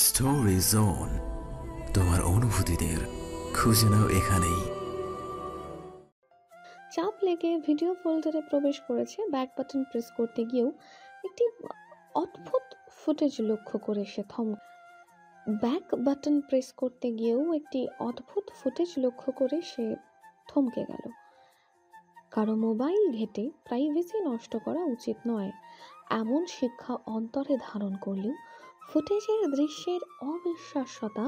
Story zone, তোমার অনুভূতিদের খুঁজে নাও এখানেই। চাপ লেগে ভিডিও ফোল্ডারে প্রবেশ করেছে। ব্যাক বাটন প্রেস করতে গিয়েও একটি অদ্ভুত ফুটেজ লক্ষ্য করে সে থমকে গেল। কারো মোবাইল ঘেটে প্রাইভেসি নষ্ট করা উচিত নয়, এমন শিক্ষা অন্তরে ধারণ করলেও ফুটেজের দৃশ্যের অবিশ্বাস্যতা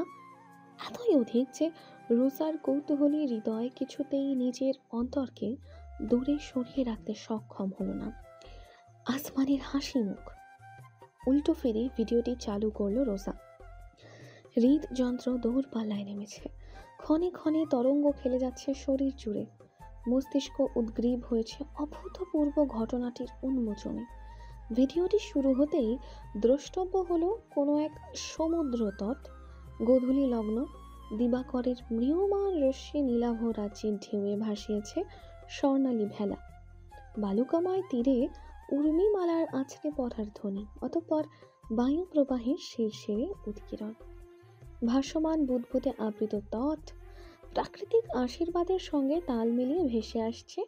এতই অধিক যে রোজার কৌতূহলী হৃদয় কিছুতেই নিজের অন্তরকে দূরে সরিয়ে রাখতে সক্ষম হলো না। আসমানের হাসি মুখ উল্টো ফিরে ভিডিওটি চালু করলো রোজা। হৃদযন্ত্র দৌড়পাল্লায় নেমেছে, ক্ষণে ক্ষণে তরঙ্গ খেলে যাচ্ছে শরীর জুড়ে। মস্তিষ্ক উদ্গ্রীব হয়েছে অভূতপূর্ব ঘটনাটির উন্মোচনে। ভিডিওটি শুরু হতেই দ্রষ্টব্য হলো কোনো এক সমুদ্র তট, গোধূলি লগ্ন, দিবাকরের ম্রিয়মাণ রশ্মি নীলাভ রাজ্যের ঢেউয়ে ভাসিয়েছে স্বর্ণালী ভেলা। বালুকাময় তীরে উর্মিমালার আছড়ে পড়ার ধ্বনি, অতঃপর বায়ু প্রবাহের শিরশিরে উৎকিরণ। ভাসমান বুদবুদে আবৃত তট, প্রাকৃতিক আশীর্বাদের সঙ্গে তাল মিলিয়ে ভেসে আসছে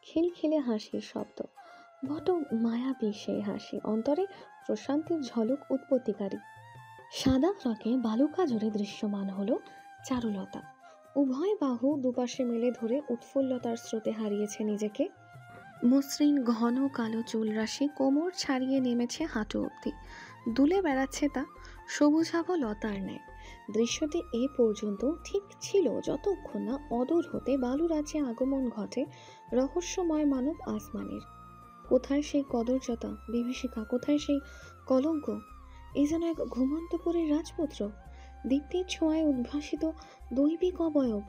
খিলখিলে হাসির শব্দ। বড় মায়াবী সেই হাসি, অন্তরে প্রশান্তির ঝলক উৎপত্তিকারী। সাদা ফ্রকে বালুকা জুড়ে দৃশ্যমান হলো চারুলতা। উভয় বাহু দুপাশে মেলে ধরে উৎফুল্লতার স্রোতে হারিয়েছে নিজেকে। মসৃণ ঘন কালো চুল রাশি কোমর ছাড়িয়ে নেমেছে হাঁটু অবধি, দুলে বেড়াচ্ছে তা সবুজাভ লতার ন্যায়। দৃশ্যটি এ পর্যন্ত ঠিক ছিল যতক্ষণ না অদূর হতে বালু রাজ্যে আগমন ঘটে রহস্যময় মানব আসমানের। কোথায় সেই কদর্যতা, বিভীষিকা, কোথায় সেই কলঙ্ক? এই যেন এক ঘুমন্তপুরের রাজপুত্র, দীপ্তির ছোঁয়ায় উদ্ভাসিত দৈবিক অবয়ব।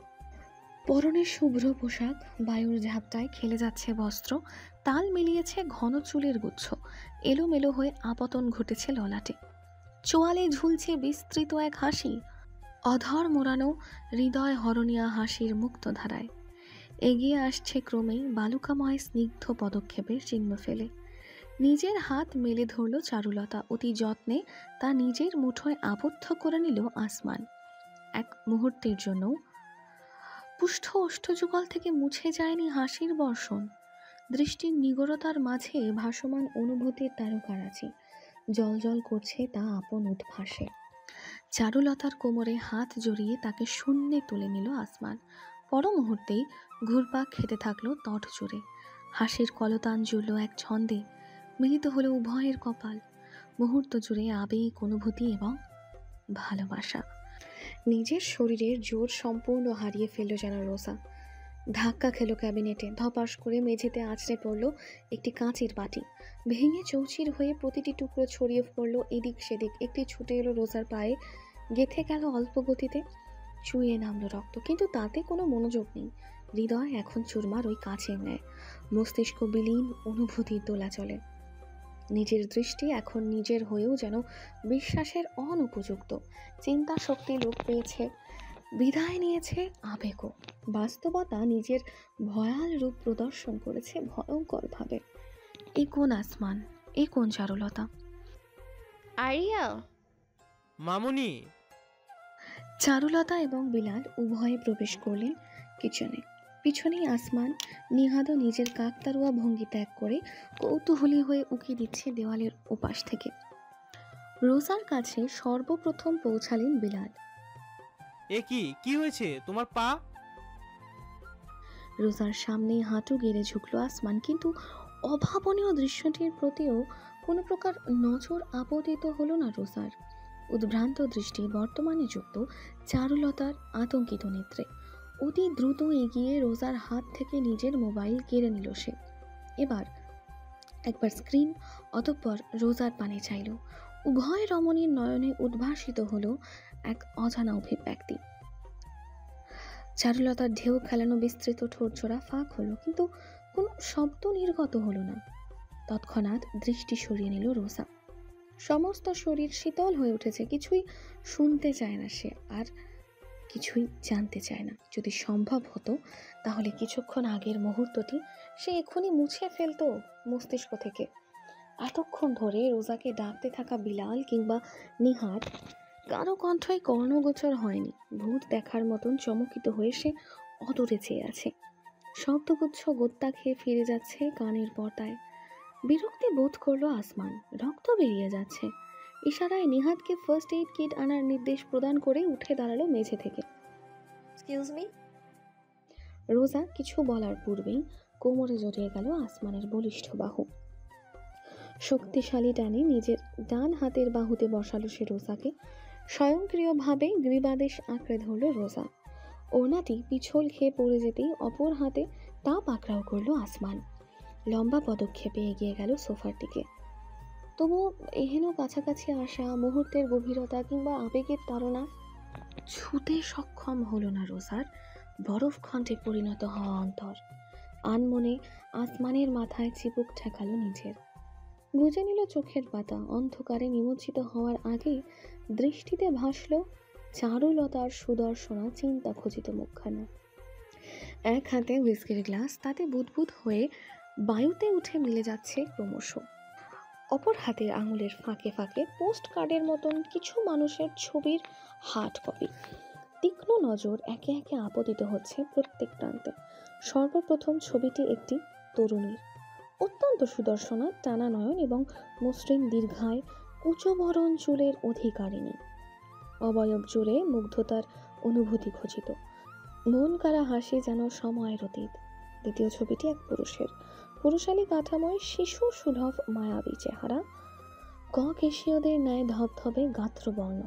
পরনের শুভ্র পোশাক, বায়ুর ঝাপটায় খেলে যাচ্ছে বস্ত্র, তাল মিলিয়েছে ঘন চুলের গুচ্ছ, এলোমেলো হয়ে আপতন ঘটেছে ললাটে। চোয়ালে ঝুলছে বিস্তৃত এক হাসি, অধর মোড়ানো হৃদয় হরণিয়া হাসির মুক্ত ধারায়। এগিয়ে আসছে ক্রমেই বালুকাময় স্নিগ্ধ পদক্ষেপের চিহ্ন ফেলে। নিজের হাত মেলে ধরল চারুলতা, অতি যত্নে তা নিজের মুঠোয় আবদ্ধ করে নিল আসমান। এক মুহূর্তের জন্য পুষ্ঠ অষ্টযুগল থেকে মুছে যায়নি হাসির বর্ষণ। দৃষ্টির নিগড়তার মাঝে ভাসমান অনুভূতির তারকারাজি, জল জল করছে তা আপন উদ্ভাসে। চারুলতার কোমরে হাত জড়িয়ে তাকে শূন্যে তুলে নিল আসমান। পর মুহূর্তেই ঘুরপাক খেতে থাকলো তট জুড়ে। হাসির কলতান জুড়ল এক ছন্দে, মিলিত হলো উভয়ের কপাল। মুহূর্ত জুড়ে আবেগ, অনুভূতি এবং ভালোবাসা। নিজের শরীরের জোর সম্পূর্ণ হারিয়ে ফেলল যেন রোজা। ধাক্কা খেলো ক্যাবিনেটে, ধপাস করে মেঝেতে আছড়ে পড়ল একটি কাঁচের বাটি, ভেঙে চৌচির হয়ে প্রতিটি টুকরো ছড়িয়ে পড়ল এদিক সেদিক। একটি ছুটে এলো রোজার পায়ে, গেথে গেল অল্প গতিতে, চুইয়ে নামলো রক্ত, কিন্তু তাতে কোনো মনোযোগ নেই। হৃদয় এখন চুরমার ওই কাছের ন্যায়, মস্তিষ্ক বিলীন অনুভূতির দোলাচলে। নিজের দৃষ্টি এখন নিজের হয়েও যেন বিশ্বাসের অনুপযুক্ত। চিন্তা শক্তি লোপ পেয়েছে, বিদায় নিয়েছে আবেগও। বাস্তবতা নিজের ভয়াল রূপ প্রদর্শন করেছে ভয়ঙ্কর ভাবে। এ কোন আসমান, এ কোন চারুলতা? আরিয়া, মামুনি। চারুলতা এবং বিলাল উভয়ে প্রবেশ করলেন কিচেনে। পিছনেই আসমান নিহাদ নিজের কাকতারুয়া ভঙ্গি ত্যাগ করে কৌতূহলী হয়ে উকি দিচ্ছে দেওয়ালের ওপাশ থেকে। রোজার কাছে সর্বপ্রথম পৌঁছালেন বিলাল। এ কি হয়েছে তোমার পা? রোজার সামনে হাঁটু গেড়ে ঝুঁকল আসমান, কিন্তু অভাবনীয় দৃশ্যটির প্রতিও কোনো প্রকার নজর আপতিত হলো না রোজার। উদ্ভ্রান্ত দৃষ্টি বর্তমানে যুক্ত চারুলতার আতঙ্কিত নেত্রে। অতি দ্রুত এগিয়ে রোজার হাত থেকে নিজের মোবাইল কেড়ে নিল সে। একবার স্ক্রিন, অতঃপর রোজার পানে চাইল। উভয় রমণীর নয়নে উদ্ভাসিত হলো এক অজানা অভিব্যক্তি। চারুলতার ঢেউ খেলানো বিস্তৃত ঠোঁটজোড়া ফাঁক হলো, কিন্তু কোনো শব্দ নির্গত হলো না। তৎক্ষণাৎ দৃষ্টি সরিয়ে নিল রোজা। সমস্ত শরীর শীতল হয়ে উঠেছে। কিছুই শুনতে চায় না সে, আর কিছুই জানতে চায় না। যদি সম্ভব হতো তাহলে কিছুক্ষণ আগের মুহূর্তটি সে এক্ষুনি মুছে ফেলতো মস্তিষ্ক থেকে। এতক্ষণ ধরে রোজাকে ডাকতে থাকা বিলাল কিংবা নিহার কারো কণ্ঠই কর্ণগোচর হয়নি। ভূত দেখার মতন চমকিত হয়ে সে অদূরে চেয়ে আছে। শব্দগুচ্ছ গোত্তা খেয়ে ফিরে যাচ্ছে কানের পর্দায়। বিরক্তি বোধ করলো আসমান। রক্ত বেরিয়ে যাচ্ছে। ইশারায় নিহাতকে ফার্স্ট এইড কিট আনার নির্দেশ প্রদান করে উঠে দাঁড়ালো মেঝে থেকে। Excuse me. রোজা কিছু বলার পূর্বেই কোমরে জড়িয়ে গেল আসমানের বলিষ্ঠ বাহু। শক্তিশালী টানে নিজের ডান হাতের বাহুতে বসালো সে রোজাকে। স্বয়ংক্রিয়ভাবে গ্রীবাদেশ আঁকড়ে ধরল রোজা। ওনাটি পিছল খেয়ে পড়ে যেতেই অপর হাতে তা পাকড়াও করলো আসমান। লম্বা পদক্ষেপে এগিয়ে গেল সোফার দিকে। তবু এহেন কাছাকাছি আসা, মুহূর্তের গভীরতা কিংবা আবেগের তাড়না ছুতে সক্ষম হলো না রোজার। বরফ খণ্ডে পরিণত হওয়া অন্তর আনমনে আসমানের মাথায় চিবুক ঠেকালো নিজের। বুঝে নিল চোখের পাতা অন্ধকারে নিমজ্জিত হওয়ার আগে দৃষ্টিতে ভাসল চারুলতার সুদর্শনা চিন্তা খচিত মুখখানা। এক হাতে হুইস্কির গ্লাস, তাতে বুদবুদ হয়ে বায়ুতে উঠে মিলে যাচ্ছে ক্রমশ। অপর হাতের আঙুলের ফাঁকে ফাঁকে পোস্ট কার্ডের মতন কিছু মানুষের ছবির হার্ড কপি। তীক্ষ্ণ নজর একে একে আপতিত হচ্ছে প্রত্যেক প্রান্তে। সর্বপ্রথম ছবিটি একটি তরুণীর, অত্যন্ত সুদর্শনা, টানা নয়ন এবং মসৃণ দীর্ঘায় উচ্চবরণ চুলের অধিকারিণী। অবয়ব জুড়ে মুগ্ধতার অনুভূতি খচিত, মন কাড়া হাসি যেন সময়ের অতীত। দ্বিতীয় ছবিটি এক পুরুষের, পুরুষালী কাঠামোয় শিশু সুলভ মায়াবী চেহারা, ককেশীয়দের ন্যায় ধবধবে গাত্রবর্ণ,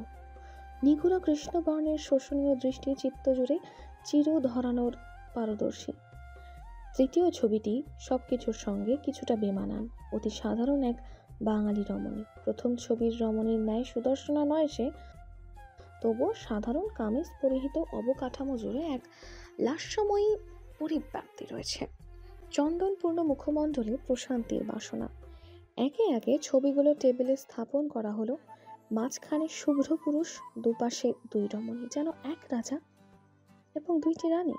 নিগুড় কৃষ্ণবর্ণের শোষণীয় দৃষ্টি চিত্ত জুড়ে চির ধরানোর পারদর্শী। তৃতীয় ছবিটি সবকিছুর সঙ্গে কিছুটা বেমানান, অতি সাধারণ এক বাঙালি রমণী। প্রথম ছবির রমণীর ন্যায় সুদর্শনা নয় সে, তবুও সাধারণ কামিজ পরিহিত অবকাঠামো জুড়ে এক লাস্যময়ী পরিব্যাপ্তি রয়েছে। চন্দনপূর্ণ মুখমণ্ডলে প্রশান্তির বাসনা। একে একে ছবিগুলো টেবিলে স্থাপন করা হলো। মাঝখানে শুভ্র পুরুষ, দুপাশে দুই রমণী, যেন এক রাজা এবং দুইটি রানী,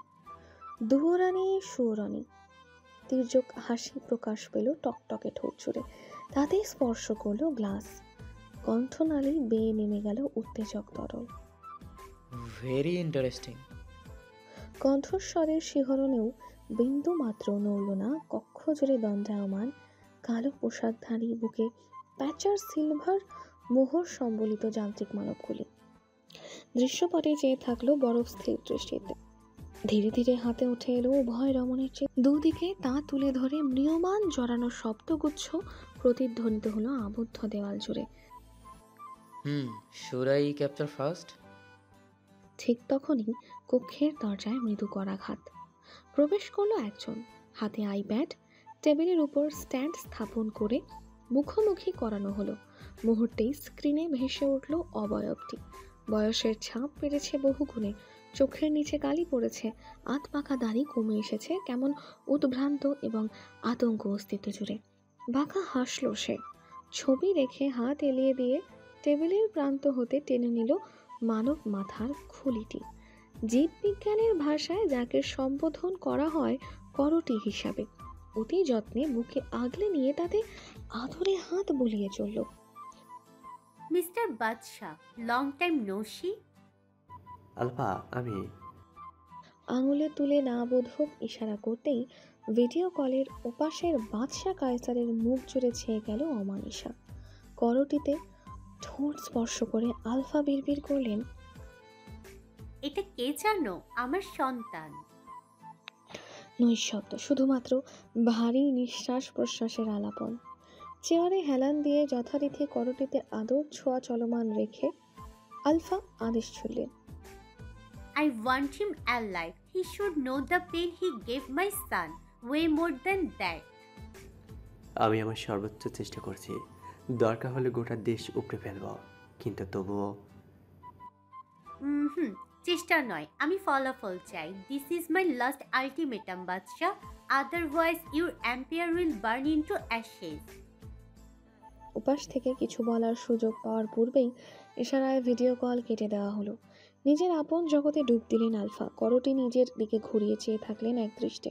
দুরানী সুরানী। তির্যক হাসি প্রকাশ পেল টকটকে ঠোঁট জুড়ে, তাতেই স্পর্শ করলো গ্লাস। কণ্ঠনালী বেয়ে নেমে গেল উত্তেজক তরল। Very interesting. কণ্ঠস্বরের শিহরণেও বিন্দু মাত্র নড়ল না কক্ষ জুড়ে দণ্ডায়মান কালো পোশাকধারী, বুকে প্যাচার সিলভার মোহর সম্বলিত যান্ত্রিক মানবগুলি। দৃশ্যপটে চেয়ে থাকলো বরফ স্থির দৃষ্টিতে। ধীরে ধীরে হাতে উঠে এলো উভয় রমণীর চেয়ে। দুদিকে তা তুলে ধরে ম্রিয়মান জড়ানো শব্দগুচ্ছ প্রতিধ্বনিত হলো আবদ্ধ দেওয়াল জুড়ে। Should I capture first? ঠিক তখনই কক্ষের দরজায় মৃদু করাঘাত। প্রবেশ করলো একজন, হাতে আইপ্যাড। টেবিলের উপর স্ট্যান্ড স্থাপন করে মুখোমুখি করানো হলো। মুহূর্তেই স্ক্রিনে ভেসে উঠল অবয়বটি। বয়সের ছাপ পেরেছে বহুগুণে, চোখের নিচে কালি পড়েছে, আত পাকা দাড়ি কমে এসেছে কেমন উদ্ভ্রান্ত এবং আতঙ্ক অস্তিত্ব জুড়ে। বাঁকা হাসল সে। ছবি রেখে হাত এলিয়ে দিয়ে টেবিলের প্রান্ত হতে টেনে নিল মানব মাথার খুলিটি। জীববিজ্ঞানের ভাষায় যাকে সম্বোধন করা হয় করটি হিসাবে, অতি যত্নে বুকে আগলে নিয়ে তাতে আদরে হাত বুলিয়ে চলল। Mister Badshah, long time no see. Alpha, আমি। আঙুলে তুলে না বোধক ইশারা করতেই ভিডিও কলের ওপাশের বাদশা কায়সারের মুখ জুড়ে ছেয়ে গেল অমানিসা। করটিতে ঠোঁট স্পর্শ করে আলফা বিড়বিড় করলেন, এটা কে জানো? আমার সন্তান। নৈঃশব্দ, শুধুমাত্র ভারী নিঃশ্বাস প্রশ্বাসের আলাপন। চেয়ারে হেলান দিয়ে যথারীতি করটিতে আদর ছোঁয়া চলমান রেখে আলফা আদেশ ছুড়লেন, I want him alive. He should know the pain he gave my son. Way more than that. আমি আমার সর্বোচ্চ চেষ্টা করছি, দরকার হলে গোটা দেশ উপড়ে ফেলব, কিন্তু তবুও। চেষ্টা নয়, আমি ফলাফল চাই। This is my last ultimatum Badshah, otherwise your empire will burn into ashes. উপাস থেকে কিছু বলার সুযোগ পাওয়ার পূর্বেই ইশারায় ভিডিও কল কেটে দেওয়া হলো। নিজের আপন জগতে ডুব দিলেন আলফা। করটি নিজের দিকে ঘুরিয়ে চেয়ে থাকলেন এক দৃষ্টে।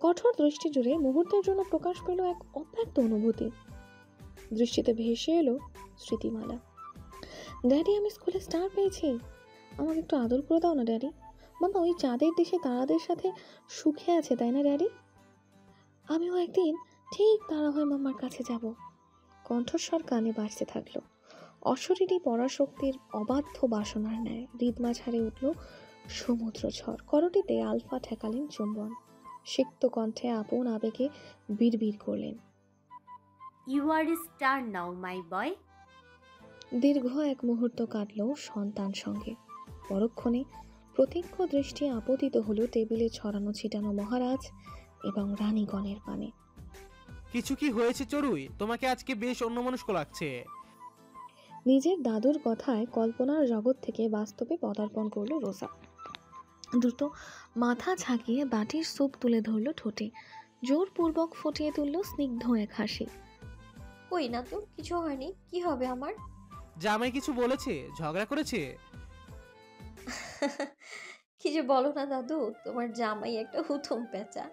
কঠোর দৃষ্টি জুড়ে মুহূর্তের জন্য প্রকাশ পেল এক অব্যক্ত অনুভূতি। দৃষ্টিতে ভেসে এলো স্মৃতিমালা। ড্যাডি, আমি স্কুলে স্টার পেয়েছি। আমাকে একটু আদর করে দাও না ড্যাডি। মামা ওই চাঁদের দেশে তারাদের সাথে সুখে আছে, তাই না ড্যাডি? আমিও একদিন ঠিক তারা হয়ে মামার কাছে যাব। কণ্ঠস্বর কানে বাজতে থাকলো, অশরীরী পরাশক্তির অবাধ্য বাসনার ন্যায়। হৃদমা ঝাড়ে উঠল সমুদ্র ঝড়। করটিতে আলফা ঠেকালেন চুম্বন। সিক্ত কণ্ঠে আপন আবেগে বিড়বিড় করলেন, ইউ আর এ স্টার নাও মাই বয়। দীর্ঘ এক মুহূর্ত কাটল সন্তান সঙ্গে। পরক্ষণে প্রত্যক্ষ দৃষ্টি আপতিত হলো টেবিলে ছড়ানো ছিটানো মহারাজ এবং রানীগণের পানে। কিছু কি হয়েছে চড়ুই? তোমাকে আজকে বেশ অন্যমনস্ক লাগছে। নিজের দাদুর কথায় কল্পনার জগৎ থেকে বাস্তবে পদার্পণ করলো রোজা। দ্রুত মাথা ঝাঁকিয়ে বাটির স্যুপ তুলে ধরলো ঠোঁটে, জোরপূর্বক ফুটিয়ে তুলল স্নিগ্ধ এক হাসি। কই না তো, কিছু হয়নি। কি হবে আমার? জামাই কিছু বলেছে? ঝগড়া করেছে? কি যে বলো না দাদু, তোমার জামাই একটা হুতুম পেঁচা।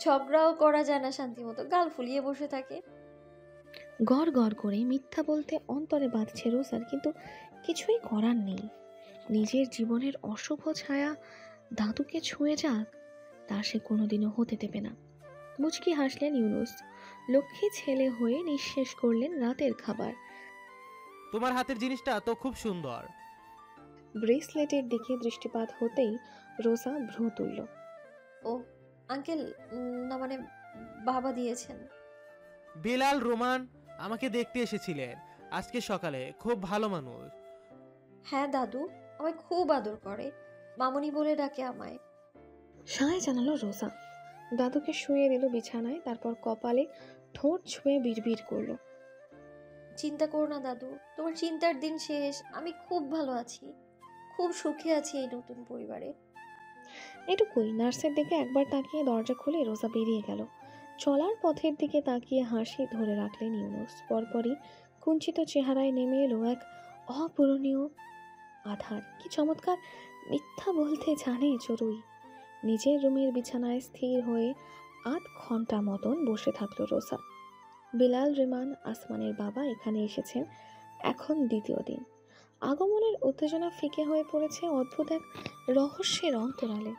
ঝগড়াও করা যায় না শান্তি মতো, গাল ফুলিয়ে বসে থাকে। গড় গড় করে মিথ্যা বলতে অন্তরে বাঁধছে রোজার, কিন্তু কিছুই করার নেই। নিজের জীবনের অশুভ ছায়া দাদুকে ছুঁয়ে যাক, তা সে কোনোদিনও হতে দেবে না। মুচকি হাসলেন ইউনুস। লক্ষ্মী ছেলে হয়ে নিঃশেষ করলেন রাতের খাবার। তোমার হাতের জিনিসটা তো খুব সুন্দর। ব্রেসলেটের দিকে দৃষ্টিপাত হতেই রোজা ভ্রু তুলল। ও আঙ্কেল, না মানে বাবা দিয়েছেন। বিলাল রোমান আমাকে দেখতে এসেছিলেন আজকে সকালে, খুব ভালো মানুষ। হ্যাঁ দাদু, আমায় খুব আদর করে, মামুনি বলে ডাকে আমায়। সায় জানালো রোজা। দাদুকে শুয়ে দিল বিছানায়, তারপর কপালে ঠোঁট ছুঁয়ে বিড়বিড় করলো, চিন্তা করো না দাদু, তোমার চিন্তার দিন শেষ। আমি খুব ভালো আছি, খুব সুখে আছি এই নতুন পরিবারে। এটুকুই। নার্সের দিকে একবার তাকিয়ে দরজা খুলে রোজা বেরিয়ে গেল। চলার পথের দিকে তাকিয়ে হাসি ধরে রাখলেন ইউনুস। পরপরই কুঞ্চিত চেহারায় নেমে এলো এক অপূরণীয় আধার। কি চমৎকার মিথ্যা বলতে জানে চড়ুই। নিজের রুমের বিছানায় স্থির হয়ে 8 ঘন্টা মতন বসে থাকলো রোজা। বিলাল রিমান আসমানের বাবা এখানে এসেছেন এখন দ্বিতীয় দিন। আগমনের উত্তেজনা ফিকে হয়ে পড়েছে অদ্ভুত এক রহস্যের অন্তরালে।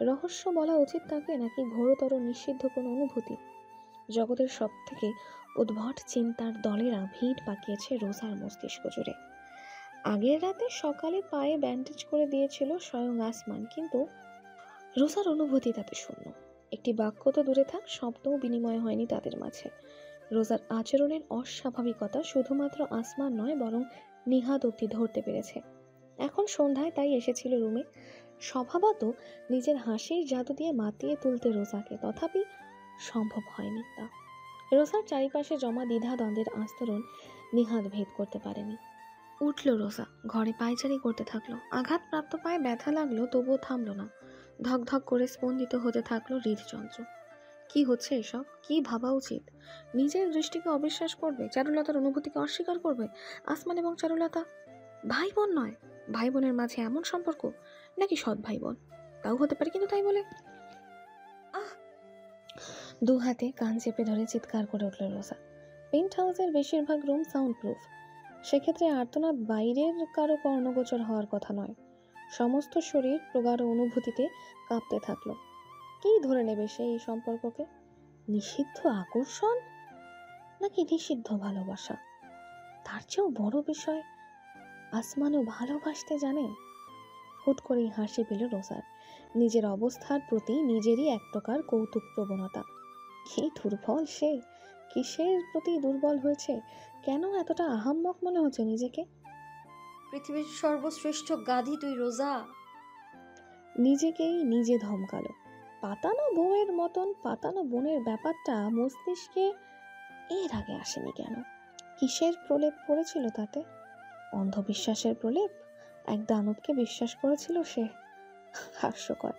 রহস্য বলা উচিত তাকে, নাকি ঘোরতর নিষিদ্ধ কোনো অনুভূতি? জগতের সব থেকে উদ্ভট চিন্তার দলেরা ভিড় পাকিয়েছে রোজার মস্তিষ্ক জুড়ে। আগের রাতে সকালে পায়ে ব্যান্ডেজ করে দিয়েছিল স্বয়ং আসমান, কিন্তু রোজার অনুভূতি তাতে শূন্য। একটি বাক্য তো দূরে থাক, শব্দও বিনিময় হয়নি তাদের মাঝে। রোজার আচরণের অস্বাভাবিকতা শুধুমাত্র আসমান নয়, বরং নিহাদ অব্দি ধরতে পেরেছে। এখন সন্ধ্যায় তাই এসেছিল রুমে। স্বভাবত নিজের হাসির জাদু দিয়ে মাতিয়ে তুলতে রোজাকে, তথাপি সম্ভব হয়নি তা। রোজার চারিপাশে জমা দ্বিধা দ্বন্দ্বের আস্তরণ নিহাদ ভেদ করতে পারেনি। উঠল রোজা, ঘরে পায়চারি করতে থাকলো। আঘাতপ্রাপ্ত পায়ে ব্যথা লাগলো, তবুও থামলো না। ধকধক করে স্পন্দিত হতে থাকলো হৃদযন্ত্র। কি হচ্ছে এসব? কি ভাবা উচিত? নিজের দৃষ্টিকে অবিশ্বাস করবে? চারুলতার অনুভূতিকে অস্বীকার করবে? আসমান এবং চারুলতা ভাই বোন নয়, ভাই বোনের মাঝে এমন সম্পর্ক, নাকি সৎ ভাই বোন? তাও হতে পারে, কিন্তু তাই বলে দু হাতে কান চেপে ধরে চিৎকার করে উঠল রোজা। পেন্ট হাউসের বেশিরভাগ রুম সাউন্ড প্রুফ, সেক্ষেত্রে আর্তনাদ বাইরের কারো কর্ণগোচর হওয়ার কথা নয়। সমস্ত শরীর প্রগাঢ় অনুভূতিতে কাঁপতে থাকলো। কি ধরে নেবে সে এই সম্পর্ককে? নিষিদ্ধ আকর্ষণ নাকি নিষিদ্ধ ভালোবাসা? তার চেয়েও বড় বিষয়, আসমানও ভালোবাসতে জানে। হুট করেই হাসি পেল রোজার। নিজের অবস্থার প্রতি নিজেরই এক প্রকার কৌতুক প্রবণতা। কি দুর্বল সে! কিসের প্রতি দুর্বল হয়েছে? কেন এতটা আহাম্মক মনে হচ্ছে নিজেকে? পৃথিবীর সর্বশ্রেষ্ঠ গাধি তুই রোজা। নিজেকেই নিজে ধমকালো। পাতানো বউয়ের মতন পাতানো বোনের ব্যাপারটা মস্তিষ্কে এর আগে আসেনি কেন? কিসের প্রলেপ পড়েছিল তাতে? অন্ধবিশ্বাসের প্রলেপ? এক দানবকে বিশ্বাস করেছিল সে। হাস্যকর।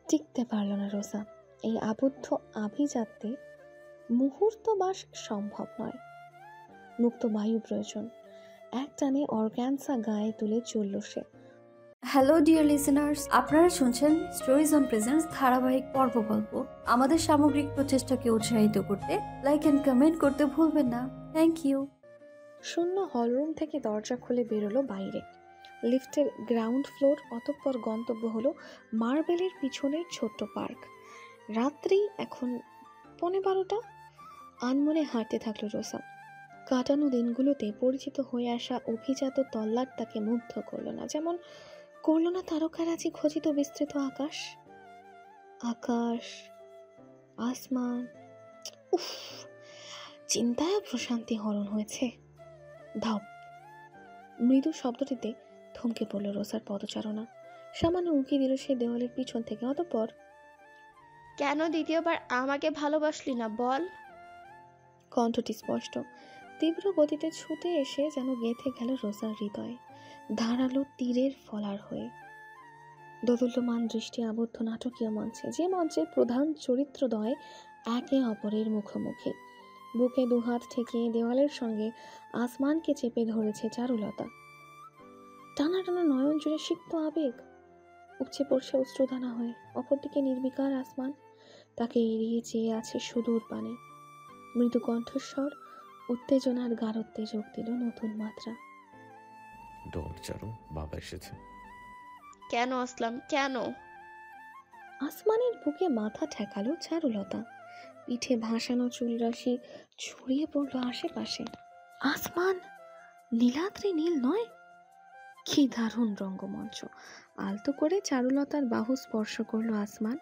টিকতে পারল না রোজা। এই আবদ্ধ আভিজাত্যে মুহূর্ত বাস সম্ভব নয়। মুক্ত বায়ু প্রয়োজন। এক টানে অর্গ্যানসা গায়ে তুলে চলল সে। হ্যালো ডিয়ার লিসেনার্স, আপনারা শুনছেন স্টোরিজ অন প্রেজেন্টস ধারাবাহিক পর্ব গল্প। আমাদের সামগ্রিক প্রচেষ্টাকে উৎসাহিত করতে লাইক এন্ড কমেন্ট করতে ভুলবেন না। Thank you. শূন্য হলরুম থেকে দরজা খুলে বেরোলো বাইরে। লিফটের গ্রাউন্ড ফ্লোর, অতঃপর গন্তব্য হলো মার্বেলের পিছনের ছোট্ট পার্ক। রাত্রি এখন 11:15। আনমনে হাঁটতে থাকলো রোসা। কাটানো দিনগুলোতে পরিচিত হয়ে আসা অভিজাত তল্লাট তাকে মুগ্ধ করলো না, যেমন করলো না তারকারাজি খচিত বিস্তৃত আকাশ। আকাশ, আসমান, উফ, চিন্তায় প্রশান্তি হরণ হয়েছে। ধপ, মৃদু শব্দটিতে থমকে পড়ল রোসার পদচারণা। সামান্য উঁকি দিল সে দেওয়ালের পিছন থেকে। অতঃপর, কেন দ্বিতীয়বার আমাকে ভালোবাসলি না বল? কণ্ঠটি স্পষ্ট, তীব্র গতিতে ছুটে এসে যেন গেঁথে গেল রোসার হৃদয়ে, ধারালো তীরের ফলার হয়ে। দোদুল্যমান দৃষ্টি আবদ্ধ নাটকীয় মঞ্চে, যে মঞ্চের প্রধান চরিত্রদ্বয় একে অপরের মুখোমুখি। বুকে দুহাত ঠেকিয়ে দেওয়ালের সঙ্গে আসমানকে চেপে ধরেছে চারুলতা। টানা টানা নয়ন জুড়ে সিক্ত আবেগ, উপচে পড়ছে অশ্রুদানা হয়ে। অপরদিকে নির্বিকার আসমান তাকে এড়িয়ে চেয়ে আছে সুদূর পানে। মৃদু কণ্ঠস্বর উত্তেজনার গাঢ়ত্বে যোগ দিল নতুন মাত্রা। ডোন্ট চারু, বাবা এসেছে। কেন আসলাম, কেন? আসমানের বুকে মাথা ঠেকালো চারুলতা। পিঠে ভাসানো চুলরাশি ছড়িয়ে পড়লো আশেপাশে। আসমান নীলাদ্রি নীল নয়? কি দারুণ রঙ্গমঞ্চ! আলতো করে চারুলতার বাহু স্পর্শ করলো আসমান।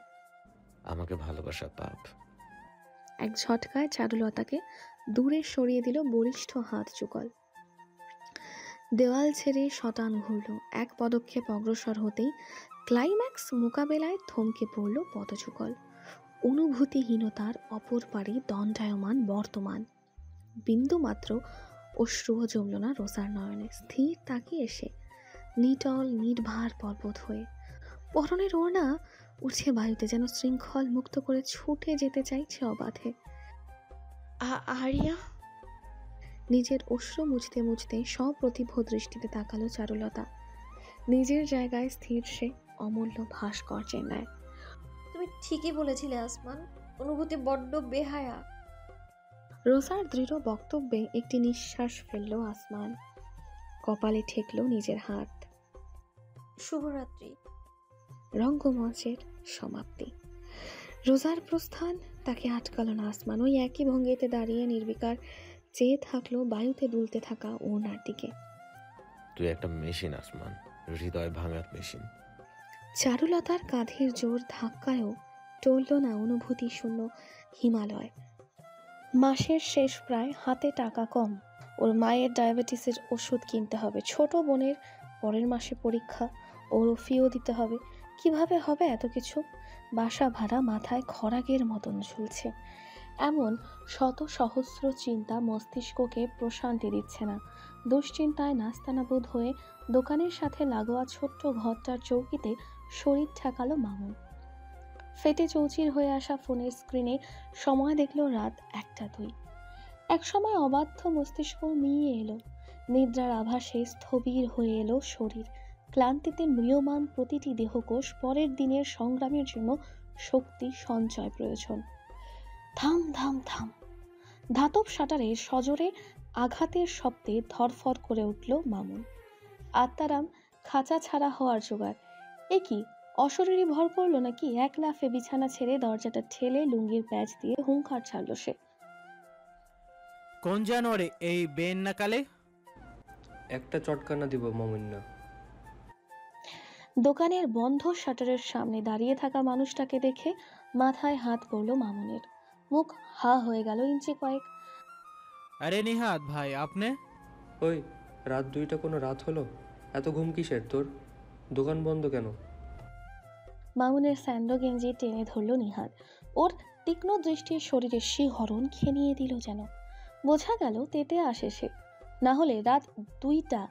আমাকে ভালোবাসা পাপ। এক ঝটকায় চারুলতাকে দূরে সরিয়ে দিল বলিষ্ঠ হাত যুগল। দেওয়াল ছেড়ে শতান ঘুরল। এক পদক্ষেপ অগ্রসর হতেই ক্লাইম্যাক্স মোকাবেলায় থমকে পড়ল পদযুগল। অনুভূতিহীনতার অপর পারে দণ্ডায়মান বর্তমান। বিন্দুমাত্র অশ্রুও জমল না রোসার নয়নে। স্থির তাকিয়ে এসে নিটল নির্ভার পর্বত হয়ে। পরনের ওড়না উঠছে বায়ুতে, যেন শৃঙ্খল মুক্ত করে ছুটে যেতে চাইছে অবাধে। আরিয়া, নিজের অশ্রু মুছতে মুছতে সপ্রতিভ দৃষ্টিতে তাকালো চারুলতা। নিজের জায়গায় স্থির সে, অমূল্য ভাস্কর্যের ন্যায়। তুমি ঠিকই বলেছিলে আসমান, অনুভূতি বড্ড বেহায়া। রোসার দৃঢ় বক্তব্যে একটি নিঃশ্বাস ফেলল আসমান। কপালে ঠেকল নিজের হাত। শুভরাত্রি। রঙ্গমঞ্চের সমাপ্তি। রোজার প্রস্থান তাকে আটকালো না আসমান। ওই একই ভঙ্গিতে দাঁড়িয়ে নির্বিকার চেয়ে থাকলো বায়ুতে দুলতে থাকা ওড়নার দিকে। তুই একটা মেশিন আসমান, হৃদয় ভাঙার মেশিন। চারুলতার কাঁধের জোর ধাক্কায়ও টলল না অনুভূতি শূন্য হিমালয়। মাসের শেষ প্রায়, হাতে টাকা কম। ওর মায়ের ডায়াবেটিসের ওষুধ কিনতে হবে, ছোট বোনের পরের মাসে পরীক্ষা, ওরও ফিও দিতে হবে। কিভাবে হবে এত কিছু? বাসা ভাড়া মাথায় খরাগের মতন ঝুলছে। এমন শত সহস্র চিন্তা মস্তিষ্ককে প্রশান্তি দিচ্ছে না। দুশ্চিন্তায় নাস্তানাবুদ হয়ে দোকানের সাথে লাগোয়া ছোট্ট ঘরটার চৌকিতে শরীর ঠেকালো মামুন। ফেটে চৌচির হয়ে আসা ফোনের স্ক্রিনে সময় দেখলো রাত 1:02। এক সময় অবাধ্য মস্তিষ্ক মিয়ে এলো। নিদ্রার আভাসে স্থবির হয়ে এলো শরীর। ক্লান্তিতে ম্রিয়মাণ প্রতিটি দেহকোষ পরের দিনের সংগ্রামের জন্য শক্তি সঞ্চয় প্রয়োজন। থাম থাম থাম। ধাতব শাটারে সজোরে আঘাতের শব্দে ধরফর করে উঠল মামুন। আত্মারাম খাঁচা ছাড়া হওয়ার জোগাড়। এ কি, অশরীরী ভর পড়লো নাকি? এক লাফে বিছানা ছেড়ে দরজাটা ঠেলে লুঙ্গির প্যাচ দিয়ে হুঙ্কার ছাড়ল সে। কোন জানোয়ারে এই বেন নাকালে? একটা চটকানা দিব মমিন্না। দোকানের বন্ধ শাটারের সামনে দাঁড়িয়ে থাকা মানুষটাকে দেখে মাথায় হাত পড়ল মামুনের। মুখ হা হয়ে গেল ইঞ্চি কয়েক। আরে নিহাত ভাই, আপনি? ওই রাত 2টা কোনো রাত হলো? এত ঘুম কিসের তোর? দোকান বন্ধ কেন? মামুনের স্যান্ডো গেঞ্জি টেনে ধরল নিহাত। ওর তীক্ষ্ণ দৃষ্টির শরীরে শিহরণ খেয়ে নিয়ে দিল যেন। বোঝা গেল তেতে আসে সে। না হলে রাত 2টা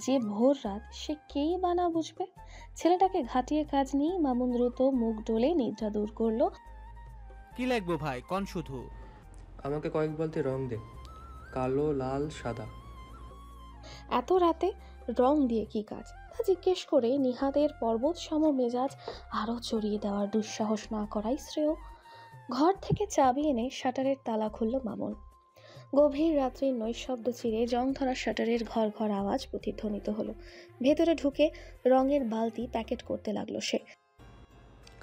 যে ভোর রাত, সে কেই বা না বুঝবে। ছেলেটাকে ঘাটিয়ে কাজ নেই। মামুন দ্রুত মুখ ডলে নিদ্রা দূর করলো। কি লাগবো ভাই, কোন শুধু? আমাকে কয়েক বালতি রং দে, কালো, লাল, সাদা। এত রাতে রং দিয়ে কি কাজ? তা জিজ্ঞেস করে নিহাতের পর্বত সম মেজাজ আরও চড়িয়ে দেওয়ার দুঃসাহস না করাই শ্রেয়। ঘর থেকে চাবি এনে শাটারের তালা খুলল মামুন। গভীর রাত্রির নৈশব্দ চিরে জং ধরা শাটারের ঘর ঘর আওয়াজ প্রতিধ্বনিত হলো। ভেতরে ঢুকে রঙের বালতি প্যাকেট করতে লাগলো সে।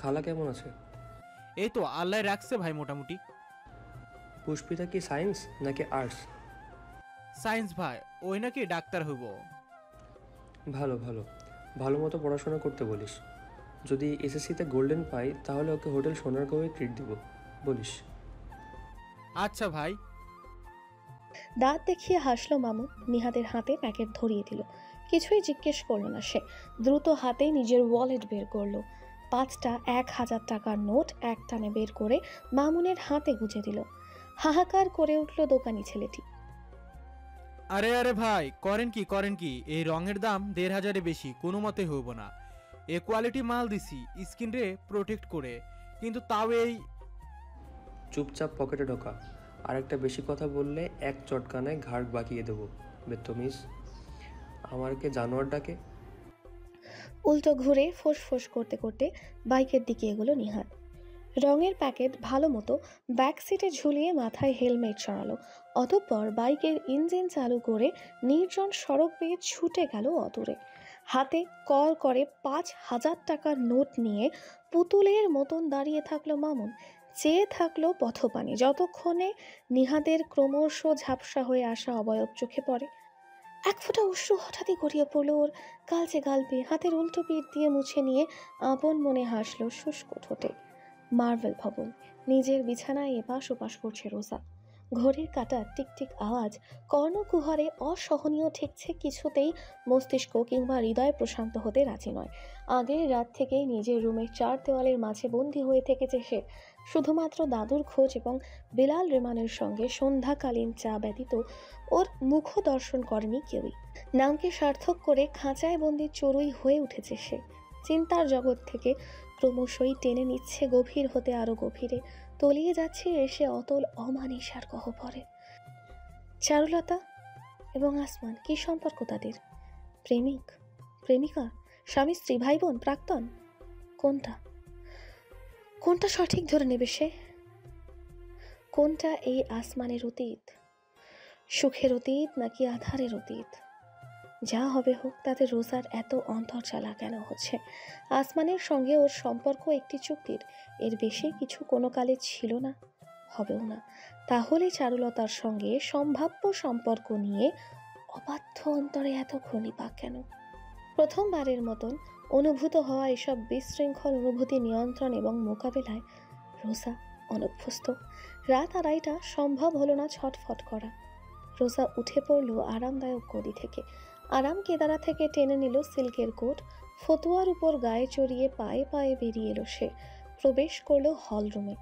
খালা কেমন আছে? এই তো আল্লাহ রাখছে ভাই মোটামুটি। পুষ্পিতা কি সায়েন্স নাকি আর্টস? সায়েন্স ভাই, ওই নাকি ডাক্তার হইব। ভালো ভালো, ভালো মতো পড়াশোনা করতে বলিস। যদি এসএসসিতে গোল্ডেন পাই তাহলে ওকে হোটেল সোনারগাঁওয়ে ট্রিট দিব বলিস। আচ্ছা ভাই। দাঁত দেখিয়ে হাসলো মামু। নিহাদের হাতে প্যাকেট ধরিয়ে দিল। কিছুই জিজ্ঞেস করলো না সে। দ্রুত হাতে নিজের ওয়ালেট বের করলো। 5টা 1000 টাকার নোট এক টানে বের করে মামুনের হাতে গুঁজে দিল। হাহাকার করে উঠল দোকানি ছেলেটি। আরে আরে ভাই, করেন কি, এই রঙের দাম 1500 বেশি কোনো মতে হইব না। এ কোয়ালিটি মাল দিছি স্কিন রে প্রোটেক্ট করে, কিন্তু তাও এই। চুপচাপ পকেটে ঢোকা, আর একটা বেশি কথা বললে এক চটকানায় ঘাড় বাঁকিয়ে দেবো বেত্তমিস। আমারকে জানোয়ার ডাকে। উল্টো ঘুরে ফোঁস করতে করতে বাইকের দিকে এগোলো নিহাদ। রঙের প্যাকেট ভালো মতো ব্যাক সিটে ঝুলিয়ে মাথায় হেলমেট সরালো। অতঃপর বাইকের ইঞ্জিন চালু করে নির্জন সড়ক পেয়ে ছুটে গেল অদূরে। হাতে কল করে 5000 টাকার নোট নিয়ে পুতুলের মতন দাঁড়িয়ে থাকলো মামুন। চেয়ে থাকলো পথপানি, যতক্ষণে নিহাদের ক্রমশ ঝাপসা হয়ে আসা অবয়ব চোখে পড়ে। এক ফোঁটা অশ্রু হঠাৎই গড়িয়ে পড়ল ওর গালচে গাল পেয়ে। হাতের উল্টো পিঠ দিয়ে মুছে নিয়ে আপন মনে হাসল শুষ্ক ঠোঁটে। মার্ভেল ভবন। নিজের বিছানায় এপাশ ওপাশ করছে রোজা। ঘড়ির কাঁটার টিকটিক আওয়াজ কর্ণকুহরে অসহনীয় ঠেকছে। কিছুতেই মস্তিষ্ক কিংবা হৃদয় প্রশান্ত হতে রাজি নয়। আগের রাত থেকেই নিজের রুমের 4 দেওয়ালের মাঝে বন্দী হয়ে থেকেছে সে। শুধুমাত্র দাদুর খোঁজ এবং বিলাল রেমানের সঙ্গে সন্ধ্যাকালীন চা ব্যতীত ওর মুখ দর্শন করেনি কেউই। নামকে সার্থক করে খাঁচায় বন্দির চড়ুই হয়ে উঠেছে সে। চিন্তার জগৎ থেকে ক্রমশই টেনে নিচ্ছে গভীর হতে আরো গভীরে। তলিয়ে যাচ্ছে এসে অতল অমানিসার গহ্বরে। চারুলতা এবং আসমান, কি সম্পর্ক তাদের? প্রেমিক, প্রেমিকা, স্বামী স্ত্রী, ভাই বোন, প্রাক্তন? কোনটা সঠিক ধরে নেবে সে? কোনটা এই আসমানের অতীত, সুখের অতীত নাকি আধারের অতীত? যা হবে হোক, তাতে রোজার এত অন্তর্জালা কেন হচ্ছে? আসমানের সঙ্গে ওর সম্পর্ক একটি চুক্তির, এর বেশি কিছু কোনো কালে ছিল না, হবেও না। তাহলে চারুলতার সঙ্গে সম্ভাব্য সম্পর্ক নিয়ে অবাধ্য অন্তরে এত ঘূর্ণিপাক কেন? প্রথমবারের মতন অনুভূত হওয়া এসব বিশৃঙ্খল অনুভূতি নিয়ন্ত্রণ এবং মোকাবেলায় রোজা অনভ্যস্ত। রাত 2:30 সম্ভব হলো না ছটফট করা। রোজা উঠে পড়ল আরামদায়ক গদি থেকে। আরাম কেদারা থেকে টেনে নিল সিল্কের কোট। ফতুয়ার উপর গায়ে চড়িয়ে পায়ে পায়ে বেরিয়ে এলো সে। প্রবেশ করলো হল রুমে।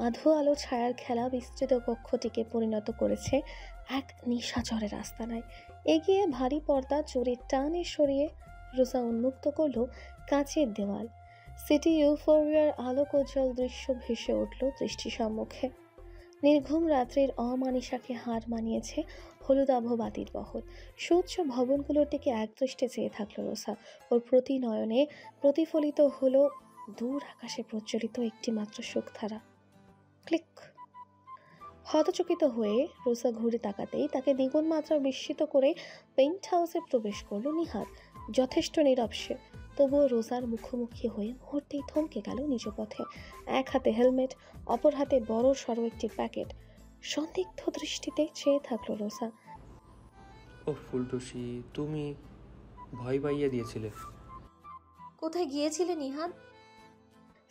আধো আলো ছায়ার খেলা বিস্তৃত কক্ষটিকে পরিণত করেছে এক নিশাচরের আস্তানায়। এগিয়ে ভারী পর্দা চোরের টানে সরিয়ে রোজা উন্মুক্ত করলো কাঁচের দেওয়াল। সিটি ইউফোরিয়ার আলোকোজ্জ্বল দৃশ্য ভেসে উঠল দৃষ্টি সম্মুখে। নির্ঘুম রাত্রির অমানিসাকে হার মানিয়েছে হলুদাভ বাতির বহর। সূর্য ভবনগুলোর দিকে একদৃষ্টে চেয়ে থাকলো রোজা। ওর প্রতি নয়নে প্রতিফলিত হলো দূর আকাশে প্রজ্বলিত একটি মাত্র সুখধারা। ক্লিক। হতচকিত হয়ে রোজা ঘুরে তাকাতেই তাকে দ্বিগুণ মাত্রা বিস্মিত করে পেন্ট হাউসে প্রবেশ করলো নিহাদ। যথেষ্ট নীরব সে, তবুও রোজার মুখোমুখি হয়ে মুহূর্তেই থমকে গেল নিজ পথে। এক হাতে হেলমেট, অপর হাতে বড় সড়ো একটি প্যাকেট। সন্দিগ্ধ দৃষ্টিতে চেয়ে থাকলো রোজা। ও ফুলটুসি, তুমি ভয় পাইয়ে দিয়েছিলে। কোথায় গিয়েছিলে নিহাদ?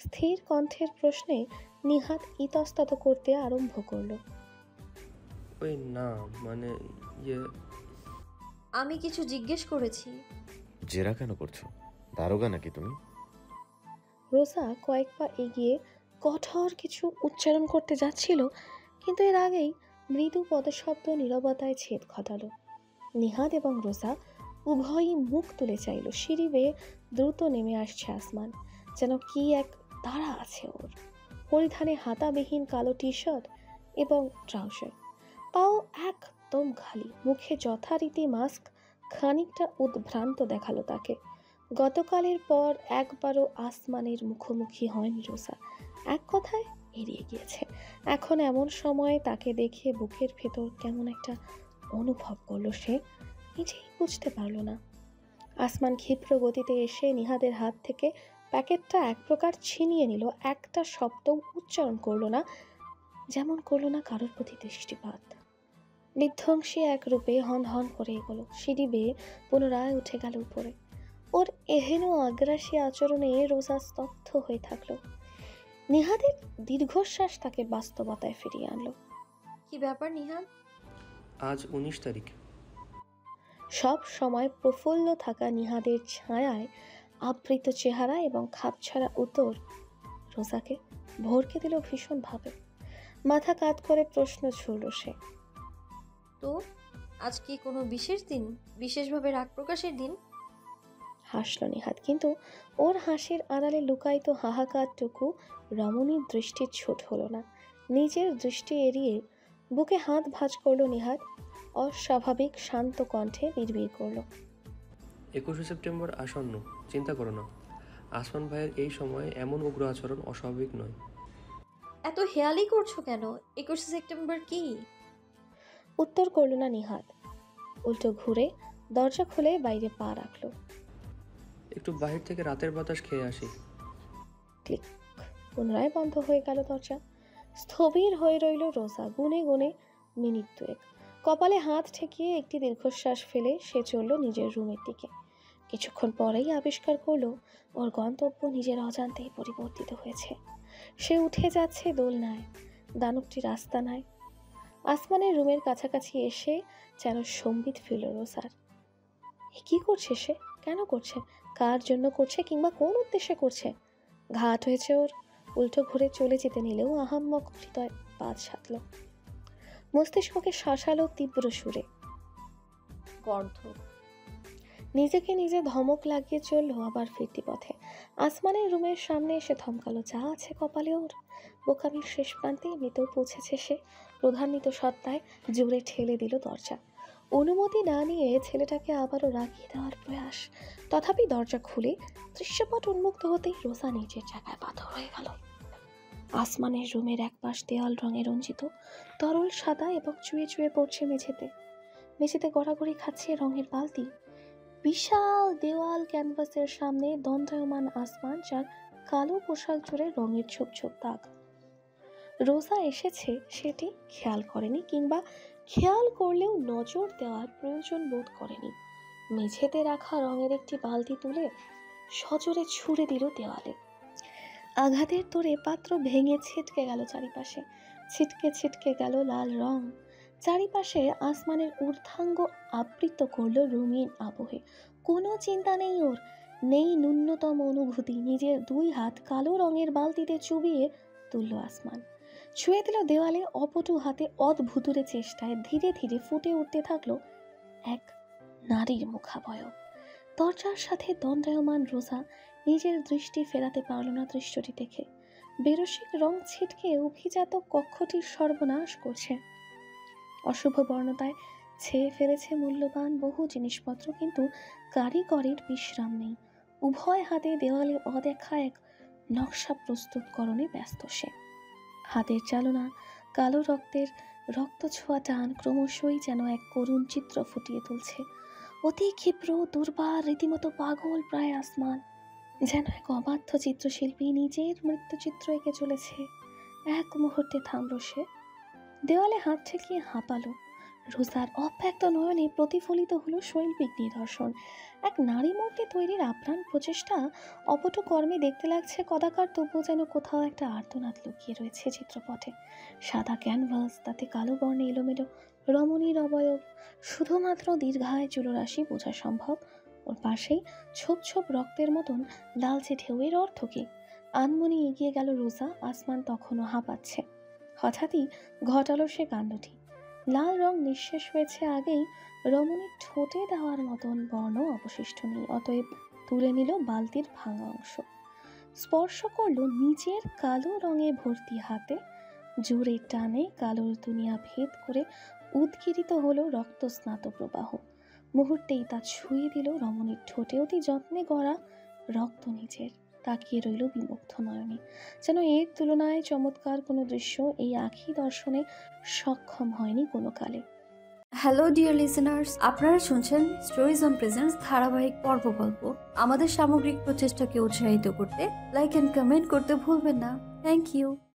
স্থির কণ্ঠের প্রশ্নে নিহাদ ইতস্তত করতে আরম্ভ করলো। ওই না, মানে আমি কিছু জিজ্ঞেস করেছি। জেরা কেন করছো? দারোগা নাকি তুমি? রোজা কয়েক পা এগিয়ে কঠোর কিছু উচ্চারণ করতে যাচ্ছিল, কিন্তু এর আগেই মৃদু পদশব্দ নীরবতায় ছেদ ঘটালো। নিহাদ এবং রোজা উভয়ই মুখ তুলে চাইল। সিঁড়ি বেয়ে দ্রুত নেমে আসছে আসমান, যেন কি এক তাড়া আছে ওর। পরিধানে হাতাবিহীন কালো টি শার্ট এবং ট্রাউজার, পাও একদম খালি, মুখে যথারীতি মাস্ক। খানিকটা উদ্ভ্রান্ত দেখালো তাকে। গতকালের পর একবারও আসমানের মুখোমুখি হয়নি রোজা। এক কথায় এড়িয়ে গিয়েছে। এখন এমন সময় তাকে দেখে বুকের ভেতর কেমন একটা অনুভব করলো, সে নিজেই বুঝতে পারলো না। আসমান ক্ষিপ্র গতিতে এসে নিহাদের হাত থেকে প্যাকেটটা এক প্রকার ছিনিয়ে নিল। একটা শব্দ উচ্চারণ করলো না, যেমন করলো না কারোর প্রতি দৃষ্টিপাত। বিধ্বংসী এক রূপে হন হন করে এগোলো, সিঁড়ি বেয়ে পুনরায় উঠে গেল উপরে। ওর এহেন আগ্রাসী আচরণে রোজা স্তব্ধ হয়ে থাকলো। নিহাদের দীর্ঘশ্বাস তাকে বাস্তবতায় ফিরিয়ে আনলো। কি ব্যাপার নিহাদ? আজ 19 তারিখ। সব সময় প্রফুল্ল থাকা নিহাদের ছায়ায় আবৃত চেহারা এবং খাপছাড়া উত্তর রোজাকে ভরকে দিল ভীষণভাবে। মাথা কাত করে প্রশ্ন ছুড়ল সে। তো আজ কি কোনো বিশেষ দিন, বিশেষভাবে রাগ প্রকাশের দিন? হাসল নিহাদ, কিন্তু ওর হাসির আড়ালে লুকায়িত হাহাকারটুকু রমণীর দৃষ্টির ছোট হলো না। নিজের দৃষ্টি এড়িয়ে বুকে হাত ভাঁজ করলো নিহাদ। অস্বাভাবিক শান্ত কণ্ঠে বিড়বিড় করলো। 21শে সেপ্টেম্বর আসন্ন, চিন্তা করো না। আসমান ভাইয়ের এই সময়ে এমন উগ্র আচরণ অস্বাভাবিক নয়। এত হেয়ালি করছো কেন? 21শে সেপ্টেম্বর কি? উত্তর করল না নিহাদ। উল্টো ঘুরে দরজা খুলে বাইরে পা রাখলো। একটু বাহির থেকে রাতের বাতাস খেয়ে আসি। ক্লিক, পুনরায় বন্ধ হয়ে গেল দরজা। স্থবির হয়ে রইল রোজা। গুনে গুনে মিনিট দুয়েক কপালে হাত ঠেকিয়ে একটি দীর্ঘশ্বাস ফেলে সে চলল নিজের রুমের দিকে। কিছুক্ষণ পরেই আবিষ্কার করলো ওর গন্তব্য নিজের অজান্তেই পরিবর্তিত হয়েছে। সে উঠে যাচ্ছে দোলনায়, দানবটি রাস্তা নয়। আসমানের রুমের কাছাকাছি এসে যেন সম্বিত ফিরল রোজার। এ কি করছে সে? কেন করছে? কার জন্য করছে, কিংবা কোন উদ্দেশ্যে করছে? ঘাট হয়েছে ওর। উল্টো ঘুরে চলে যেতে নিলেও আহাম্মক হৃদয় বাদ সাধল। মস্তিষ্ককে শাসালো তীব্র সুরে। গর্ধ। নিজেকে নিজে ধমক লাগিয়ে চললো আবার ফিরতি পথে। আসমানের রুমের সামনে এসে থমকালো। যা আছে কপালে ওর, বোকামির শেষ প্রান্তে এমনিতেও পৌঁছেছে সে। প্রধান্বিত সত্তায় জোরে ঠেলে দিল দরজা। অনুমতি না নিয়ে ছেলেটাকে আবারও রাগিয়ে দেওয়ার প্রয়াস। তথাপি দরজা খুলে দৃশ্যপট উন্মুক্ত হতেই রোজা নিজের জায়গায় পাথর হয়ে গেল। আসমানের রুমের এক পাশ দেওয়াল রঙে রঞ্জিত, তরল সাদা এবং চুয়ে চুয়ে পড়ছে মেঝেতে। মেঝেতে গড়াগড়ি খাচ্ছে রঙের বালতি। বিশাল দেওয়াল ক্যানভাসের সামনে দণ্ডায়মান আসমান, যার কালো পোশাক জুড়ে রঙের ছোপ ছোপ দাগ। রোজা এসেছে সেটি খেয়াল করেনি, কিংবা খেয়াল করলেও নজর দেওয়ার প্রয়োজন বোধ করেনি। মেঝেতে রাখা রঙের একটি বালতি তুলে সজোরে ছুঁড়ে দিল দেওয়ালে। আঘাতের তোড়ে পাত্র ভেঙে ছিটকে গেল চারিপাশে। ছিটকে ছিটকে গেল লাল রং। চারিপাশে আসমানের ঊর্ধ্বাঙ্গ আবৃত করলো রঙিন আবহে। কোনো চিন্তা নেই ওর, নেই ন্যূনতম অনুভূতি। নিজের দুই হাত কালো রঙের বালতিতে চুবিয়ে তুলল আসমান, ছুঁয়ে দিল দেওয়ালে। অপটু হাতে অদ্ভুতুরে চেষ্টায় ধীরে ধীরে ফুটে উঠতে থাকলো এক নারীর মুখাবয়ব। দরজার সাথে দণ্ডায়মান রোজা নিজের দৃষ্টি ফেরাতে পারল না দৃশ্যটি দেখে। বেরসিক রং ছিটকে অভিজাত কক্ষটির সর্বনাশ করছে। অশুভ বর্ণতায় ছেয়ে ফেলেছে মূল্যবান বহু জিনিসপত্র, কিন্তু কারিগরের বিশ্রাম নেই। উভয় হাতে দেওয়ালে অদেখা এক নকশা প্রস্তুতকরণে ব্যস্ত সে। হাতের চালনা, কালো রক্তের রক্ত ছোঁয়া টান ক্রমশই যেন এক করুণ চিত্র ফুটিয়ে তুলছে। অতি ক্ষিপ্র, দুর্বার, রীতিমতো পাগল প্রায় আসমান, যেন এক অবাধ্য চিত্রশিল্পী নিজের মৃত্যুচিত্র এঁকে চলেছে। এক মুহূর্তে থামল সে। দেওয়ালে হাত ঠেকিয়ে হাঁপালো। রোজার অব্যক্ত নয়নে প্রতিফলিত হলো শৈল্পিক নিদর্শন। এক নারী মূর্তি তৈরির আপ্রাণ প্রচেষ্টা। অপটু কর্মে দেখতে লাগছে কদাকার, তবুও যেন কোথাও একটা আর্তনাদ লুকিয়ে রয়েছে চিত্রপটে। সাদা ক্যানভাস, তাতে কালো বর্ণে এলোমেলো রমণীর অবয়ব, শুধুমাত্র দীর্ঘায় চুলরাশি বোঝা সম্ভব। ওর পাশেই ছোপ ছোপ রক্তের মতন লালচে ঢেউয়ের অর্থ কি? আনমনি এগিয়ে গেল রোজা। আসমান তখনও হাঁপাচ্ছে। হঠাৎই ঘটালো সে কাণ্ডটি। লাল রং নিঃশেষ হয়েছে আগেই, রমণীর ঠোঁটে দেওয়ার মতন বর্ণ অবশিষ্ট নেই। অতএব তুলে নিল বালতির ভাঙা অংশ, স্পর্শ করলো নিজের কালো রঙে ভর্তি হাতে। জোরে টানে কালোর দুনিয়া ভেদ করে উদ্গীরিত হলো রক্তস্নাত প্রবাহ। মুহূর্তেই তা ছুঁয়ে দিল রমণীর ঠোঁটে। অতি যত্নে গড়া রক্ত নিজের, তাকিয়ে রইল বিমুগ্ধ নয়নে। যেন এর তুলনায় চমৎকার কোনো দৃশ্য এই আখি দর্শনে সক্ষম হয়নি কোনো কালে। হ্যালো ডিয়ার লিসেনার্স, আপনারা শুনছেন স্টোরিজ অন প্রেজেন্স ধারাবাহিক পর্ব গল্প। আমাদের সামগ্রিক প্রচেষ্টাকে উৎসাহিত করতে লাইক অ্যান্ড কমেন্ট করতে ভুলবেন না। Thank you.